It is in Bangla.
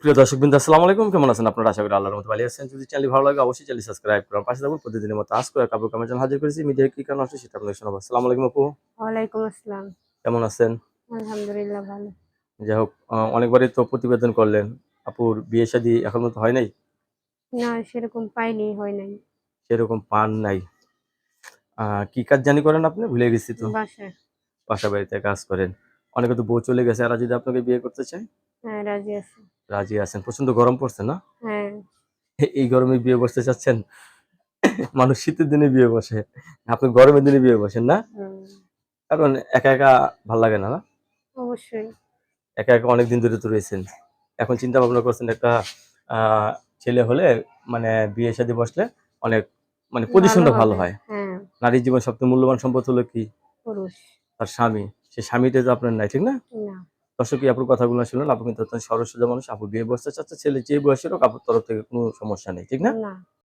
প্রিয় দর্শকবৃন্দ, আসসালামু আলাইকুম। কেমন আছেন আপনারা? আশা করি আল্লাহর রহমতে ভালো আছেন। যদি চ্যানেল ভালো লাগে অবশ্যই চ্যানেল সাবস্ক্রাইব করুন, পাশে থাকুন। প্রতিদিনের মতো আজকে কাপড় কামের জন্য হাজির করেছি। মিডিয়া কি কারণ আছে সেটা আপনাদের শোনাবো। আসসালামু আলাইকুম আপু, ওয়ালাইকুম আসসালাম। কেমন আছেন? আলহামদুলিল্লাহ ভালো। যাই হোক, অনেকবারই তো প্রতিবেদন করলেন, আপুর বিয়ে শাদী এখন মতো হয় নাই, না সেরকম পাইনি, হয় নাই। সেরকম পান নাই। কি কাজ জানি করেন আপনি? ভুলে গেছি তো। বাসায়। বাসা বাড়িতে কাজ করেন। অনেকে তো বউ চলে গেছে, এরা যদি আপনাকে বিয়ে করতে চায় হ্যাঁ, রাজি আছি। রাজি আছেন? প্রচন্ড গরম পড়ছে না? হ্যাঁ। এই গরমে বিয়ে বসতে চাচ্ছেন? মানুষ শীতের দিনে বিয়ে বসে, আপনি গরমের দিনে বিয়ে বসেন না? হুম। কারণ একা একা ভাল লাগে না, না? অবশ্যই। একা একা অনেকদিন ধরে তো রয়েছেন। এখন চিন্তা ভাবনা করছেন একটা আহ ছেলে হলে, মানে বিয়ে শাদী বসলে অনেক, মানে ভালো পজিশনটা ভালো হবে। হয়। হ্যাঁ। নারীর জীবন সবচেয়ে মূল্যবান সম্পদ হলো কি? পুরুষ। তার স্বামী। সেই স্বামীটা তো আপনার নাই, ঠিক না? না। দর্শক, কি আপুর কথাগুলো শুনলেন? আপু কিন্তু অত্যন্ত সরল সোজা মানুষ। আপু বিয়ে বসতে চাচ্ছে, ছেলে যে বয়সের হোক, আপুর তরফ থেকে কোনো সমস্যা নেই, ঠিক না? না।